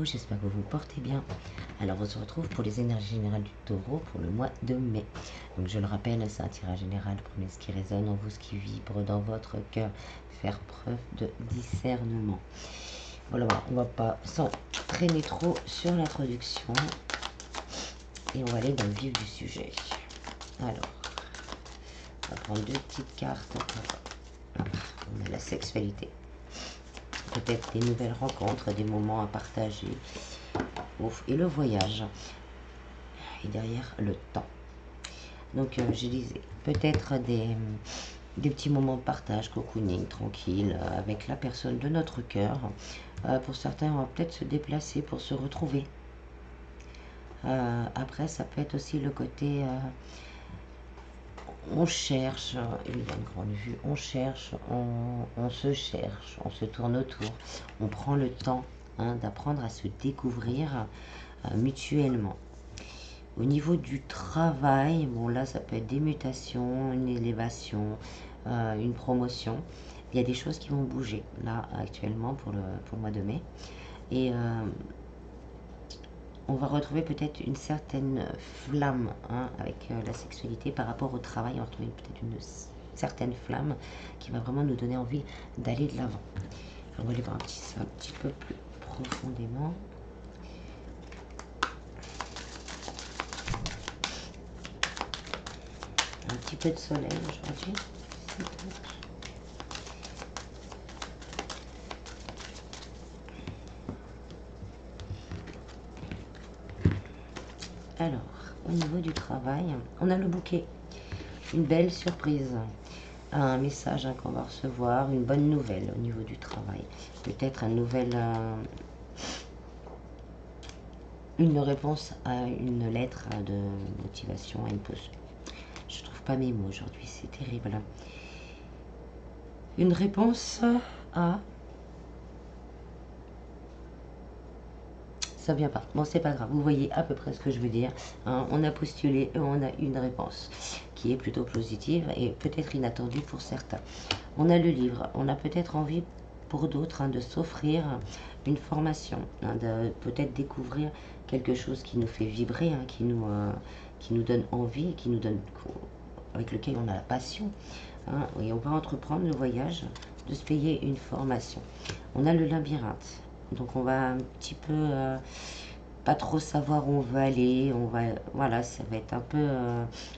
Hello, j'espère que vous vous portez bien. Alors on se retrouve pour les énergies générales du taureau pour le mois de mai. Donc je le rappelle, c'est un tirage général, prenez ce qui résonne en vous, ce qui vibre dans votre cœur, faire preuve de discernement. Voilà, on va pas s'entraîner trop sur l'introduction et on va aller dans le vif du sujet. Alors, on va prendre deux petites cartes. On a la sexualité. Peut-être des nouvelles rencontres, des moments à partager. Et le voyage. Et derrière, le temps. Donc, je disais, peut-être des petits moments de partage, cocooning, tranquille, avec la personne de notre cœur. Pour certains, on va peut-être se déplacer pour se retrouver. Après, ça peut être aussi le côté... on cherche, il y a une grande vue, on cherche, on se cherche, on se tourne autour, on prend le temps d'apprendre à se découvrir mutuellement. Au niveau du travail, bon là ça peut être des mutations, une élévation, une promotion. Il y a des choses qui vont bouger là actuellement pour le mois de mai. Et on va retrouver peut-être une certaine flamme avec la sexualité par rapport au travail. On va retrouver peut-être une certaine flamme qui va vraiment nous donner envie d'aller de l'avant. On va aller voir un petit peu plus profondément. Un petit peu de soleil aujourd'hui. Alors, au niveau du travail, on a le bouquet. Une belle surprise. Un message qu'on va recevoir, une bonne nouvelle au niveau du travail. Peut-être une réponse à une lettre de motivation, à une pause. Je trouve pas mes mots aujourd'hui, c'est terrible. Une réponse à... Ça vient pas. Bon, c'est pas grave. Vous voyez à peu près ce que je veux dire. On a postulé et on a une réponse qui est plutôt positive et peut-être inattendue pour certains. On a le livre. On a peut-être envie pour d'autres de s'offrir une formation, de peut-être découvrir quelque chose qui nous fait vibrer, qui nous donne envie, avec lequel on a la passion. Et on va entreprendre le voyage de se payer une formation. On a le labyrinthe. Donc on va un petit peu pas trop savoir où on veut aller. Voilà, ça va être un peu...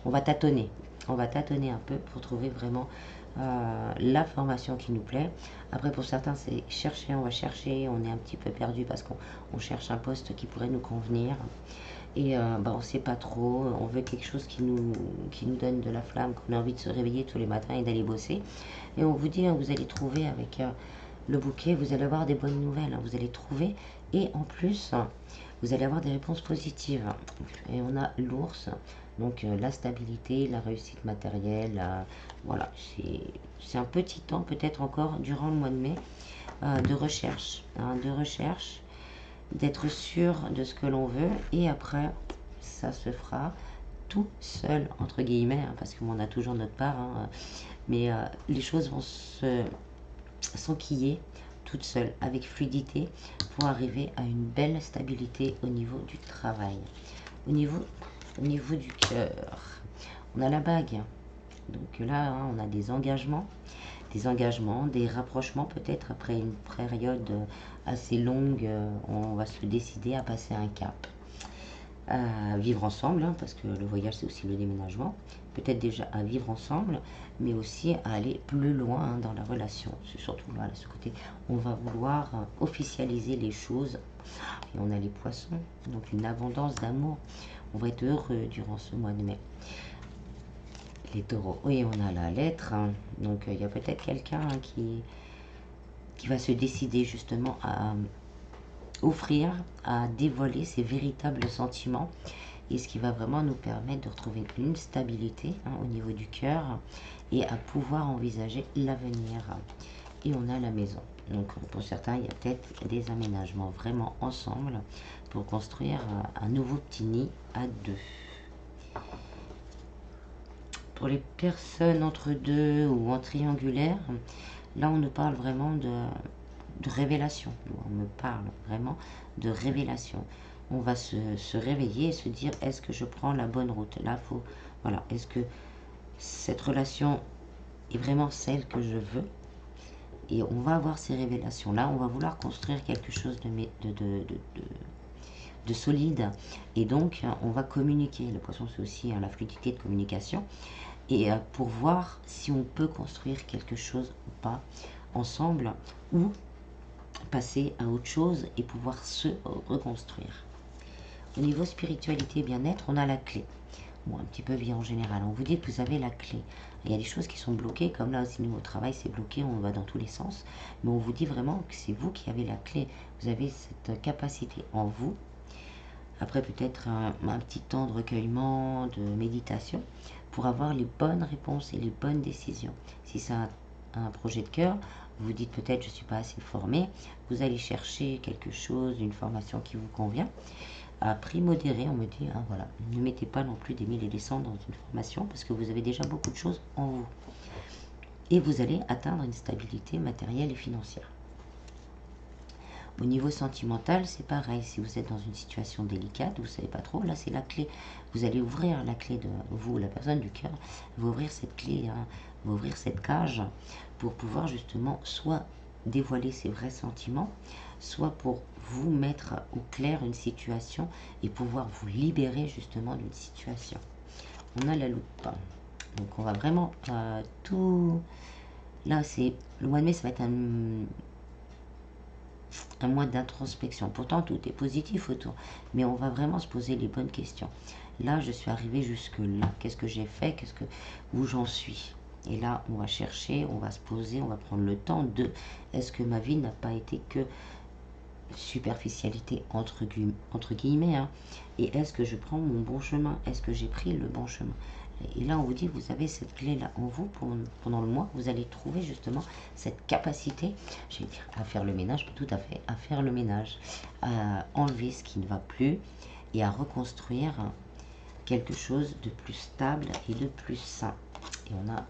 on va tâtonner. On va tâtonner un peu pour trouver vraiment la formation qui nous plaît. Après, pour certains, c'est chercher, on va chercher. On est un petit peu perdu parce qu'on cherche un poste qui pourrait nous convenir. Et on ne sait pas trop, on veut quelque chose qui nous donne de la flamme, qu'on a envie de se réveiller tous les matins et d'aller bosser. Et on vous dit, vous allez trouver avec le bouquet, vous allez avoir des bonnes nouvelles, vous allez trouver. Et en plus, vous allez avoir des réponses positives. Et on a l'ours, donc la stabilité, la réussite matérielle. Voilà, c'est un petit temps, peut-être encore durant le mois de mai, de recherche. D'être sûr de ce que l'on veut et après ça se fera tout seul entre guillemets parce qu'on a toujours notre part mais les choses vont s'enquiller toutes seules avec fluidité pour arriver à une belle stabilité au niveau du travail. Au niveau du cœur, on a la bague, donc là on a des engagements, des rapprochements peut-être après une période assez longue, on va se décider à passer un cap, à vivre ensemble, parce que le voyage c'est aussi le déménagement, peut-être déjà à vivre ensemble, mais aussi à aller plus loin dans la relation. C'est surtout là, ce côté, on va vouloir officialiser les choses. Et on a les poissons, donc une abondance d'amour. On va être heureux durant ce mois de mai. Les taureaux, oui, on a la lettre, donc il y a peut-être quelqu'un qui va se décider justement à offrir, à dévoiler ses véritables sentiments et ce qui va vraiment nous permettre de retrouver une stabilité au niveau du cœur et à pouvoir envisager l'avenir. Et on a la maison, donc pour certains il y a peut-être des aménagements vraiment ensemble pour construire un nouveau petit nid à deux. Pour les personnes entre deux ou en triangulaire, là on nous parle vraiment de révélation. On me parle vraiment de révélation. On va se réveiller et se dire, est-ce que je prends la bonne route? Là, voilà, est-ce que cette relation est vraiment celle que je veux? Et on va avoir ces révélations-là, on va vouloir construire quelque chose de solide. Et donc, on va communiquer. Le poisson, c'est aussi la fluidité de communication. Et pour voir si on peut construire quelque chose ou pas ensemble, ou passer à autre chose et pouvoir se reconstruire. Au niveau spiritualité et bien-être, on a la clé. Bon, un petit peu vie en général. On vous dit que vous avez la clé. Il y a des choses qui sont bloquées, comme là aussi nous au travail c'est bloqué, on va dans tous les sens. Mais on vous dit vraiment que c'est vous qui avez la clé. Vous avez cette capacité en vous. Après peut-être un petit temps de recueillement, de méditation, pour avoir les bonnes réponses et les bonnes décisions. Si c'est un projet de cœur, vous dites peut-être je ne suis pas assez formé, vous allez chercher quelque chose, une formation qui vous convient. À prix modéré, on me dit, hein, voilà, ne mettez pas non plus des 1000 et des cents dans une formation parce que vous avez déjà beaucoup de choses en vous. Et vous allez atteindre une stabilité matérielle et financière. Au niveau sentimental, c'est pareil. Si vous êtes dans une situation délicate, vous ne savez pas trop, là c'est la clé. Vous allez ouvrir la clé de vous, la personne du cœur, vous ouvrir cette clé, hein, vous ouvrir cette cage pour pouvoir justement soit dévoiler ses vrais sentiments, soit pour vous mettre au clair une situation et pouvoir vous libérer justement d'une situation. On a la loupe. Donc on va vraiment tout... Là, c'est le mois de mai, ça va être un mois d'introspection. Pourtant, tout est positif autour, mais on va vraiment se poser les bonnes questions. Là, je suis arrivée jusque-là. Qu'est-ce que j'ai fait? Où j'en suis? Et là, on va chercher, on va se poser, on va prendre le temps de... Est-ce que ma vie n'a pas été que superficialité entre guillemets, hein, et est-ce que je prends mon bon chemin? Est-ce que j'ai pris le bon chemin? Et là, on vous dit, vous avez cette clé-là en vous pendant le mois. Vous allez trouver justement cette capacité, je vais dire, à faire le ménage, tout à fait, à faire le ménage, à enlever ce qui ne va plus et à reconstruire quelque chose de plus stable et de plus sain. Et on a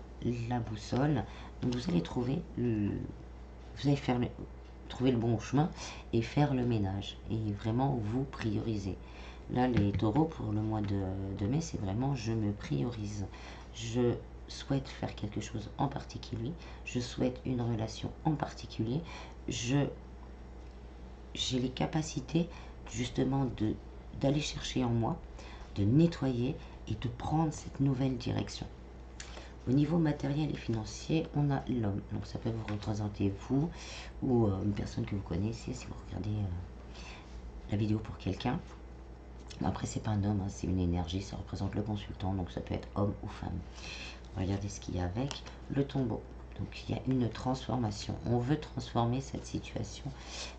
la boussole. Donc vous allez trouver, vous allez trouver le bon chemin et faire le ménage. Et vraiment vous prioriser. Là, les taureaux, pour le mois de mai, c'est vraiment je me priorise. Je souhaite faire quelque chose en particulier. Je souhaite une relation en particulier. J'ai les capacités justement d'aller chercher en moi, de nettoyer et de prendre cette nouvelle direction. Au niveau matériel et financier, on a l'homme. Donc ça peut vous représenter vous ou une personne que vous connaissez si vous regardez la vidéo pour quelqu'un. Après, c'est pas un homme, hein, c'est une énergie, ça représente le consultant, donc ça peut être homme ou femme. Regardez ce qu'il y a avec le tombeau. Donc il y a une transformation. On veut transformer cette situation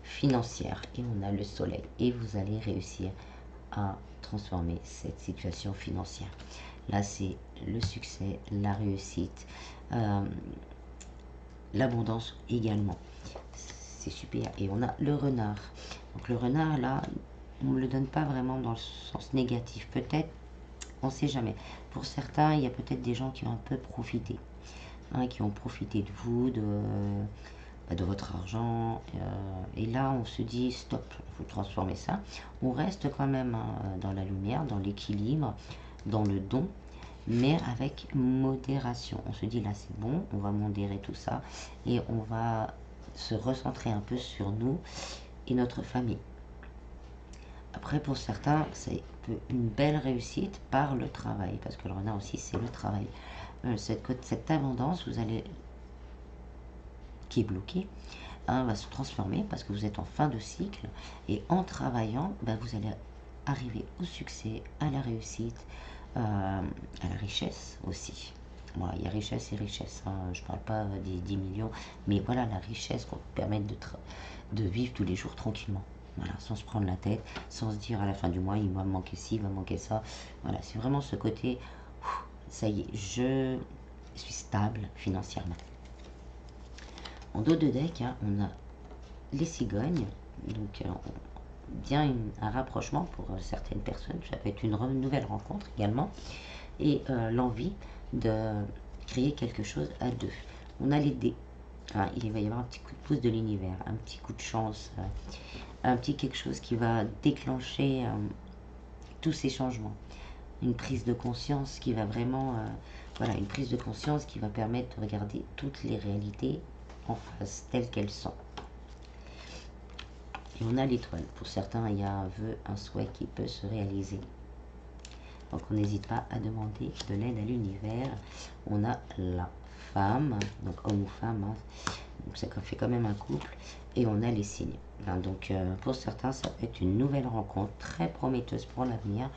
financière et on a le soleil. Et vous allez réussir à transformer cette situation financière. Là, c'est le succès, la réussite, l'abondance également. C'est super. Et on a le renard. Donc le renard, là, on ne me le donne pas vraiment dans le sens négatif. Peut-être, on ne sait jamais. Pour certains, il y a peut-être des gens qui ont un peu profité. Hein, qui ont profité de vous, de votre argent. Et là, on se dit, stop, il faut transformer ça. On reste quand même hein, dans la lumière, dans l'équilibre, dans le don, mais avec modération. On se dit, là, c'est bon, on va modérer tout ça. Et on va se recentrer un peu sur nous et notre famille. Après, pour certains, c'est une belle réussite par le travail, parce que le renard aussi, c'est le travail. Cette abondance, qui est bloquée, hein, va se transformer parce que vous êtes en fin de cycle. Et en travaillant, vous allez arriver au succès, à la réussite, à la richesse aussi. Voilà, il y a richesse et richesse. Hein. Je ne parle pas des 10 millions, mais voilà la richesse qu'on vous permet de vivre tous les jours tranquillement. Voilà, sans se prendre la tête, sans se dire à la fin du mois, il va me manquer ci, il va me manquer ça. Voilà, c'est vraiment ce côté, ça y est, je suis stable financièrement. En dos de deck, hein, on a les cigognes, donc bien un rapprochement pour certaines personnes, ça peut être une nouvelle rencontre également, et l'envie de créer quelque chose à deux. On a les dés, hein, il va y avoir un petit coup de pouce de l'univers, un petit coup de chance, un petit quelque chose qui va déclencher tous ces changements. Une prise de conscience qui va vraiment, voilà, une prise de conscience qui va permettre de regarder toutes les réalités en face, telles qu'elles sont. Et on a l'étoile. Pour certains, il y a un vœu, un souhait qui peut se réaliser. Donc on n'hésite pas à demander de l'aide à l'univers. On a la femme, donc homme ou femme, hein. Donc ça fait quand même un couple. Et on a les signes. Hein, donc pour certains, ça peut être une nouvelle rencontre très prometteuse pour l'avenir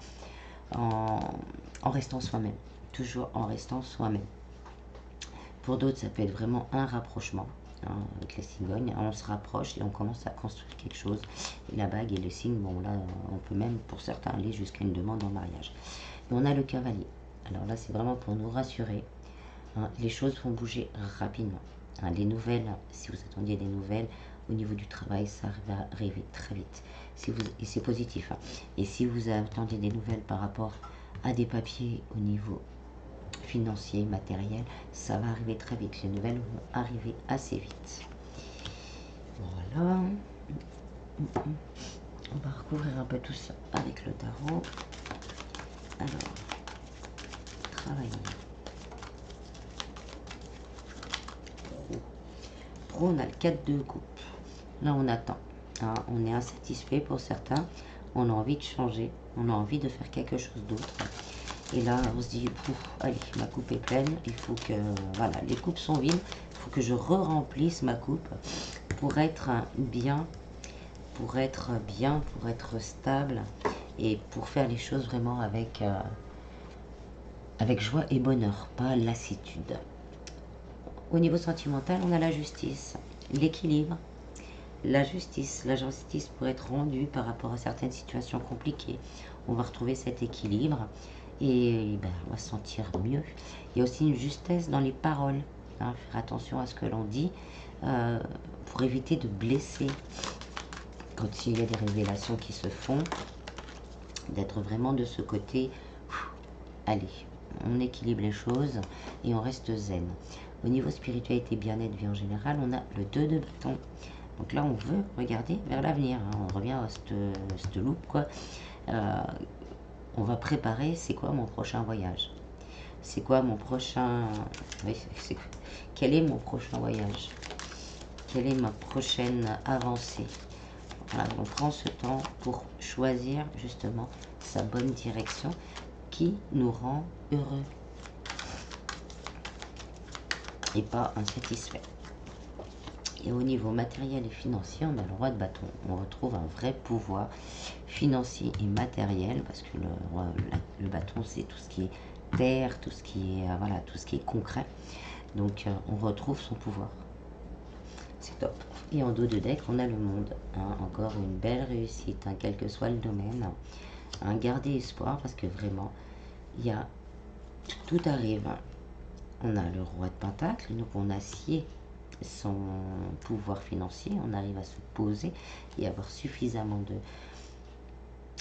en restant soi-même. Toujours en restant soi-même. Pour d'autres, ça peut être vraiment un rapprochement. Hein, avec les cigognes, on se rapproche et on commence à construire quelque chose. Et la bague et le signe, bon là, on peut même pour certains aller jusqu'à une demande en mariage. Et on a le cavalier. Alors là, c'est vraiment pour nous rassurer. Hein, les choses vont bouger rapidement. Hein, les nouvelles, si vous attendiez des nouvelles, au niveau du travail, ça va arriver très vite. Et c'est positif. Hein. Et si vous attendiez des nouvelles par rapport à des papiers au niveau financier, matériel, ça va arriver très vite. Les nouvelles vont arriver assez vite. Voilà. On va recouvrir un peu tout ça avec le tarot. Alors, travailler. Pro, on a le 4 de coupe. Là, on attend. Hein, on est insatisfait pour certains. On a envie de changer. On a envie de faire quelque chose d'autre. Et là, on se dit, allez, ma coupe est pleine. Il faut que, voilà, les coupes sont vides. Il faut que je re-remplisse ma coupe pour être bien, pour être stable et pour faire les choses vraiment avec joie et bonheur, pas lassitude. Au niveau sentimental, on a la justice, l'équilibre, la justice pourrait être rendue par rapport à certaines situations compliquées. On va retrouver cet équilibre et ben, on va se sentir mieux. Il y a aussi une justesse dans les paroles, hein, faire attention à ce que l'on dit pour éviter de blesser. Quand il y a des révélations qui se font, d'être vraiment de ce côté, allez, on équilibre les choses et on reste zen. Au niveau spiritualité, bien-être, vie en général, on a le 2 de bâton. Donc là, on veut regarder vers l'avenir. Hein. On revient à cette loupe, quoi. On va préparer, c'est quoi mon prochain voyage? C'est quoi mon prochain... Oui, quel est mon prochain voyage? Quelle est ma prochaine avancée? Voilà, on prend ce temps pour choisir justement sa bonne direction qui nous rend heureux et pas insatisfait. Et au niveau matériel et financier, on a le roi de bâton. On retrouve un vrai pouvoir financier et matériel parce que le bâton, c'est tout ce qui est terre, tout ce qui est, voilà, tout ce qui est concret. Donc, on retrouve son pouvoir. C'est top. Et en dos de deck, on a le monde. Hein, encore une belle réussite, hein, quel que soit le domaine. Hein, gardez espoir parce que vraiment, tout arrive. On a le roi de pentacle, donc on assied son pouvoir financier, on arrive à se poser et avoir suffisamment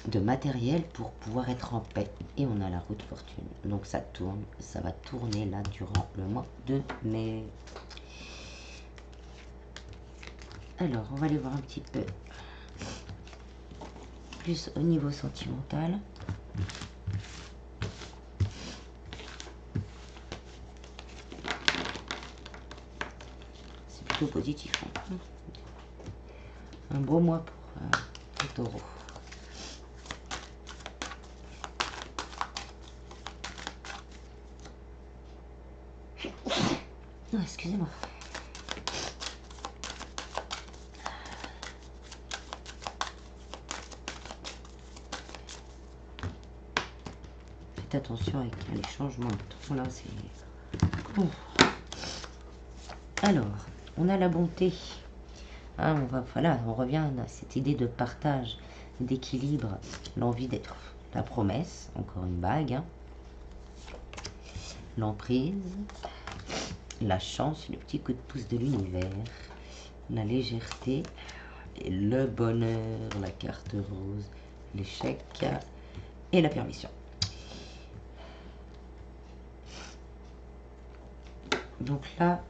de matériel pour pouvoir être en paix. Et on a la roue de fortune. Donc ça tourne, ça va tourner là durant le mois de mai. Alors, on va aller voir un petit peu plus au niveau sentimental. C'est plutôt positif. Hein. Un beau mois pour les taureaux. Non, excusez-moi. Faites attention avec les changements de temps. Là, c'est... Bon. Alors, on a la bonté. Hein, on revient à cette idée de partage, d'équilibre, l'envie d'être la promesse, encore une bague, hein. L'emprise, la chance, le petit coup de pouce de l'univers, la légèreté, et le bonheur, la carte rose, l'échec et la permission. Donc là,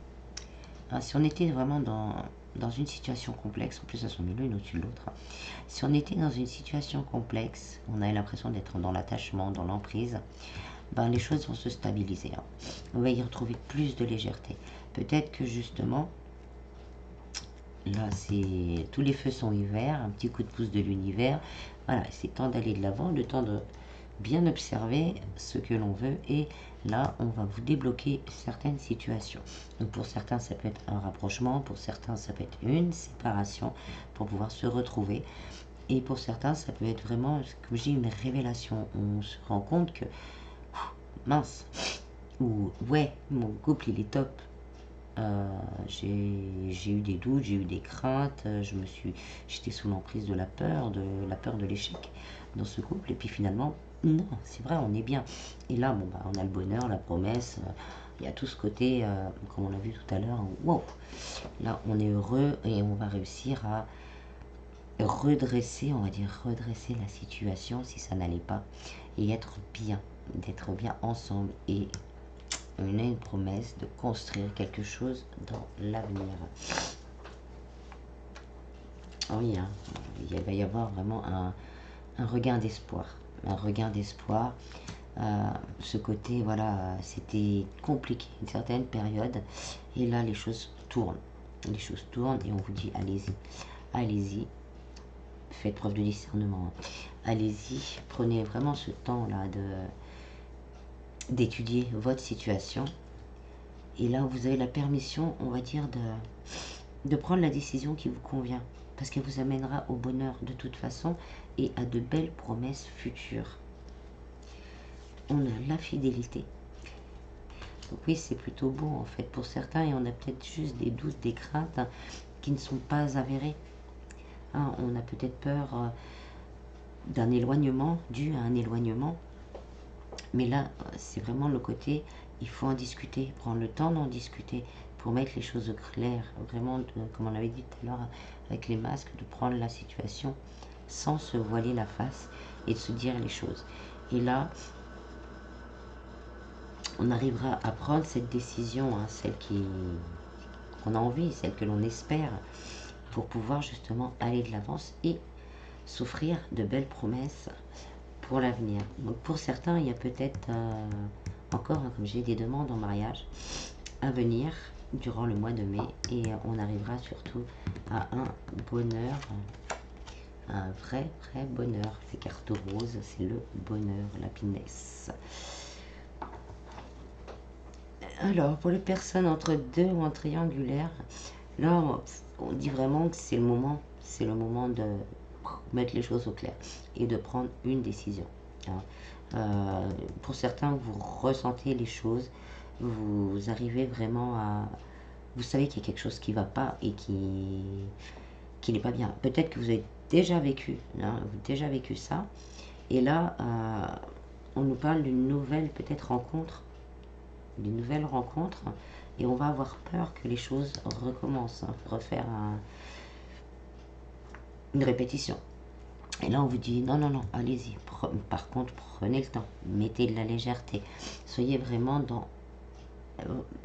Si on était vraiment dans une situation complexe, en plus elles sont mises l'une au-dessus de l'autre, si on était dans une situation complexe, on a l'impression d'être dans l'attachement, dans l'emprise, ben, les choses vont se stabiliser. On va y retrouver plus de légèreté. Peut-être que justement, là, tous les feux sont ouverts, un petit coup de pouce de l'univers. Voilà, c'est temps d'aller de l'avant, le temps de bien observer ce que l'on veut. Et là, on va vous débloquer certaines situations. Donc pour certains, ça peut être un rapprochement. Pour certains, ça peut être une séparation pour pouvoir se retrouver. Et pour certains, ça peut être vraiment, comme j'ai une révélation. On se rend compte que, mince, ou ouais, mon couple, il est top. J'ai eu des doutes, j'ai eu des craintes, j'étais sous l'emprise de la peur de l'échec dans ce couple. Et puis finalement, non, c'est vrai, on est bien. Et là, bon, bah, on a le bonheur, la promesse. Il y a tout ce côté, comme on l'a vu tout à l'heure, wow. Là, on est heureux et on va réussir à redresser, on va dire redresser la situation si ça n'allait pas et d'être bien ensemble. Et on a une promesse de construire quelque chose dans l'avenir. Oui, hein, il va y avoir vraiment un regain d'espoir. Un regain d'espoir. Ce côté, voilà, c'était compliqué une certaine période. Et là, les choses tournent. Les choses tournent et on vous dit, allez-y. Allez-y. Faites preuve de discernement. Allez-y. Prenez vraiment ce temps-là d'étudier votre situation. Et là, vous avez la permission, on va dire, de prendre la décision qui vous convient. Parce qu'elle vous amènera au bonheur de toute façon et à de belles promesses futures. On a la fidélité. Donc oui, c'est plutôt beau en fait pour certains. Et on a peut-être juste des doutes, des craintes qui ne sont pas avérées. Hein, on a peut-être peur d'un éloignement, dû à un éloignement. Mais là, c'est vraiment le côté, il faut en discuter, prendre le temps d'en discuter pour mettre les choses au clair, vraiment, comme on l'avait dit tout à l'heure avec les masques, de prendre la situation sans se voiler la face et de se dire les choses. Et là, on arrivera à prendre cette décision, hein, celle qu'on a envie, celle que l'on espère, pour pouvoir justement aller de l'avance et s'offrir de belles promesses pour l'avenir. Donc pour certains, il y a peut-être encore, hein, comme j'ai des demandes en mariage à venir durant le mois de mai et on arrivera surtout à un bonheur, un vrai bonheur. Les cartes roses, c'est le bonheur, la pinesse. Alors pour les personnes entre deux ou en triangulaire, là on dit vraiment que c'est le moment de mettre les choses au clair et de prendre une décision. Pour certains, vous ressentez les choses, vous arrivez vraiment à... Vous savez qu'il y a quelque chose qui ne va pas et qui n'est pas bien. Peut-être que vous avez déjà vécu, hein, vous avez déjà vécu ça. Et là, on nous parle d'une nouvelle peut-être rencontre, d'une nouvelle rencontre, et on va avoir peur que les choses recommencent, hein, refaire une répétition. Et là, on vous dit, non, allez-y. Par contre, prenez le temps. Mettez de la légèreté. Soyez vraiment dans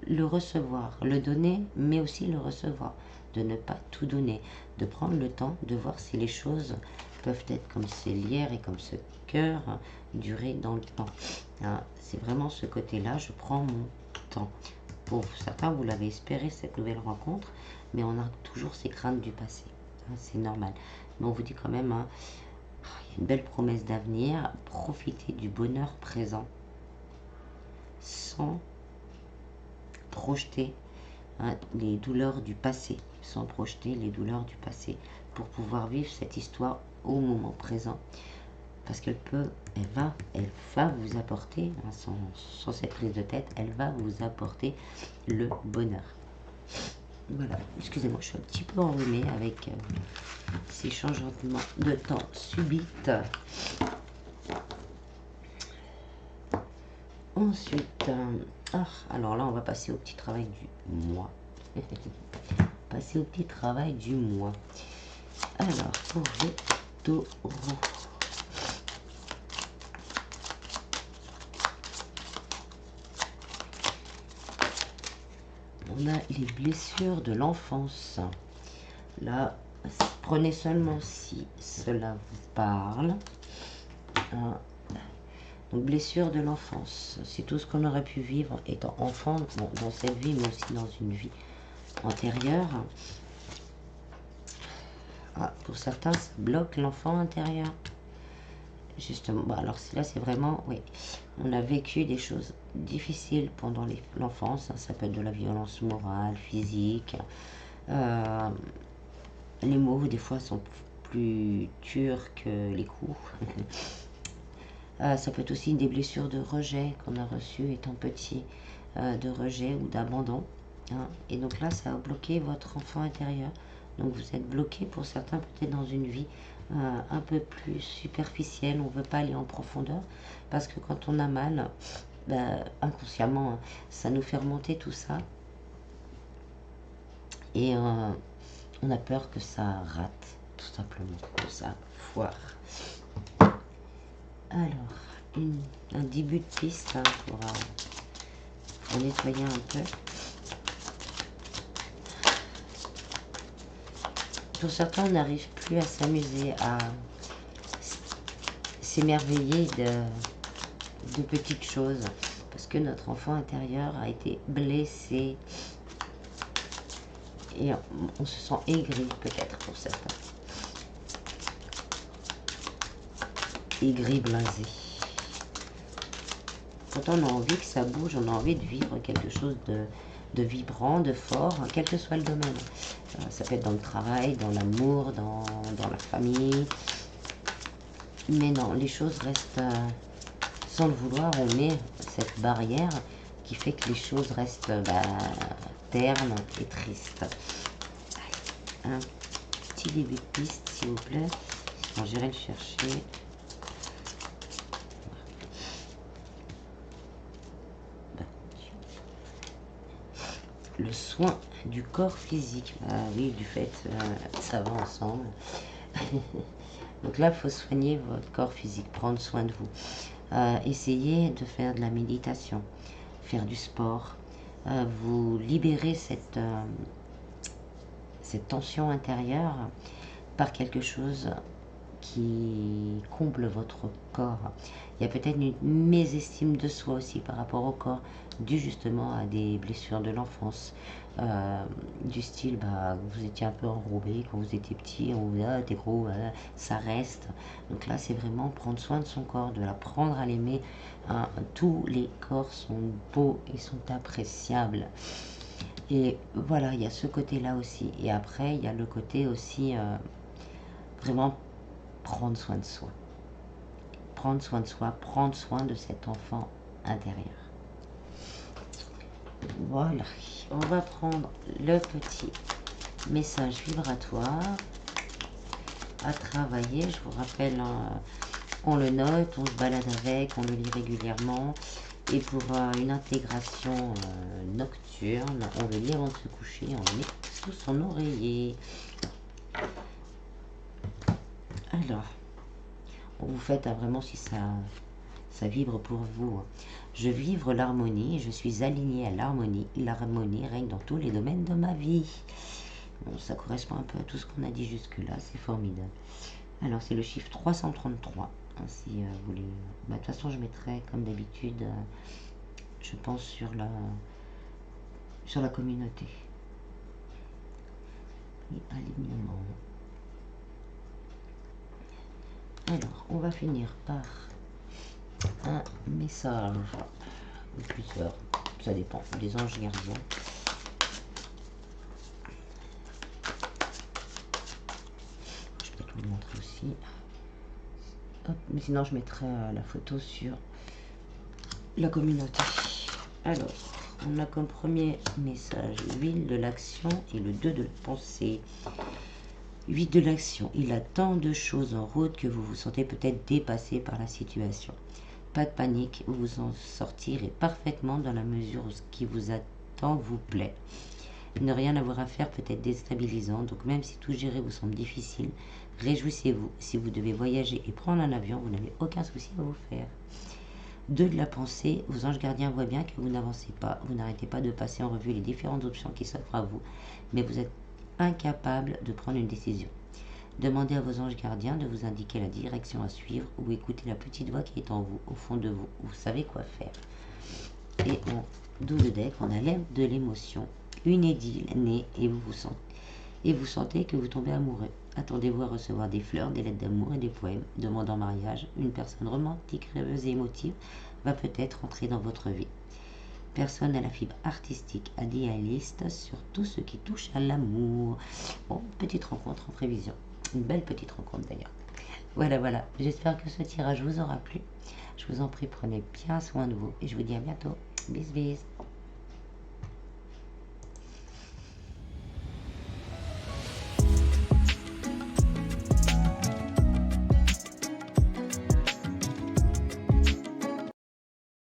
le recevoir, le donner, mais aussi le recevoir. De ne pas tout donner. De prendre le temps de voir si les choses peuvent être comme ces lierres et comme ce cœur, durer dans le temps. Hein, c'est vraiment ce côté-là. Je prends mon temps. Pour certains, vous l'avez espéré, cette nouvelle rencontre, mais on a toujours ces craintes du passé. Hein, c'est normal. Mais on vous dit quand même... Hein, une belle promesse d'avenir, profitez du bonheur présent sans projeter, hein, les douleurs du passé, sans projeter les douleurs du passé pour pouvoir vivre cette histoire au moment présent. Parce elle va vous apporter, hein, sans cette prise de tête, elle va vous apporter le bonheur. Voilà, excusez-moi, je suis un petit peu enrhumée avec ces changements de temps subites. Ensuite, alors là, on va passer au petit travail du mois. Passer au petit travail du mois. Alors, pour les taureaux. On a les blessures de l'enfance. Là, prenez seulement si cela vous parle. Donc, blessures de l'enfance, c'est tout ce qu'on aurait pu vivre étant enfant, bon, dans cette vie, mais aussi dans une vie antérieure. Pour certains, ça bloque l'enfant intérieur. Justement, bon, alors là, c'est vraiment, oui, on a vécu des choses difficiles pendant l'enfance. Ça peut être de la violence morale, physique. Les mots, des fois, sont plus durs que les coups. Ça peut être aussi des blessures de rejet qu'on a reçues étant petit, de rejet ou d'abandon. Et donc là, ça a bloqué votre enfant intérieur. Donc vous êtes bloqué pour certains peut-être dans une vie un peu plus superficielle. On ne veut pas aller en profondeur parce que quand on a mal, inconsciemment, ça nous fait remonter tout ça. Et on a peur que ça rate, tout simplement, que ça foire. Alors, un début de piste pour nettoyer un peu. Pour certains, on n'arrive plus à s'amuser, à s'émerveiller de petites choses, parce que notre enfant intérieur a été blessé et on se sent aigri peut-être pour certains. Aigri, blasé. Pourtant, on a envie que ça bouge, on a envie de vivre quelque chose de vibrant, de fort, quel que soit le domaine. Ça peut être dans le travail, dans l'amour, dans la famille. Mais non, les choses restent, sans le vouloir, on met cette barrière qui fait que les choses restent ternes et tristes. Un petit début de piste, s'il vous plaît. Bon, j'irai le chercher. Le soin du corps physique. Oui, du fait, ça va ensemble. Donc là, il faut soigner votre corps physique, prendre soin de vous. Essayez de faire de la méditation, faire du sport. Vous libérez cette tension intérieure par quelque chose qui comble votre corps. Il y a peut-être une mésestime de soi aussi par rapport au corps, dû justement à des blessures de l'enfance, du style vous étiez un peu enrobé quand vous étiez petit, on vous dit t'es gros, ça reste. Donc là c'est vraiment prendre soin de son corps, de l'apprendre à l'aimer. Tous les corps sont beaux et sont appréciables. Et voilà, il y a ce côté-là aussi. Et après, il y a le côté aussi vraiment prendre soin de soi. Prendre soin de soi, prendre soin de cet enfant intérieur. Voilà, on va prendre le petit message vibratoire à travailler. Je vous rappelle, on le note, on se balade avec, on le lit régulièrement. Et pour une intégration nocturne, on le lit avant de se coucher, on le met sous son oreiller. Alors, vous faites vraiment si ça vibre pour vous. Je vivre l'harmonie, je suis alignée à l'harmonie. L'harmonie règne dans tous les domaines de ma vie. Bon, ça correspond un peu à tout ce qu'on a dit jusque-là, c'est formidable. Alors, c'est le chiffre 333. Si vous voulez. De toute façon, je mettrai, comme d'habitude, je pense, sur la communauté. Et alignement. Alors, on va finir par un message, ou plusieurs, ça dépend, des anges gardiens. Je peux vous le montrer aussi. Hop, mais sinon, je mettrai la photo sur la communauté. Alors, on a comme premier message l'huile de l'action et le 2 de pensée. 8 de l'action. Il a tant de choses en route que vous vous sentez peut-être dépassé par la situation. Pas de panique, vous vous en sortirez parfaitement dans la mesure où ce qui vous attend vous plaît. Ne rien avoir à faire peut être déstabilisant, donc même si tout gérer vous semble difficile, réjouissez-vous. Si vous devez voyager et prendre un avion, vous n'avez aucun souci à vous faire. de la pensée. Vos anges gardiens voient bien que vous n'avancez pas, vous n'arrêtez pas de passer en revue les différentes options qui s'offrent à vous, mais vous êtes incapable de prendre une décision. Demandez à vos anges gardiens de vous indiquer la direction à suivre ou écoutez la petite voix qui est en vous, au fond de vous. Vous savez quoi faire. Et en 12 deck, on a l'aime de l'émotion. Une idylle naît et vous sentez que vous tombez amoureux. Attendez-vous à recevoir des fleurs, des lettres d'amour et des poèmes. Demandant mariage, une personne romantique, rêveuse et émotive va peut-être entrer dans votre vie. Personne à la fibre artistique, idéaliste sur tout ce qui touche à l'amour. Bon, petite rencontre en prévision. Une belle petite rencontre d'ailleurs. Voilà. J'espère que ce tirage vous aura plu. Je vous en prie, prenez bien soin de vous et je vous dis à bientôt. Bis bis.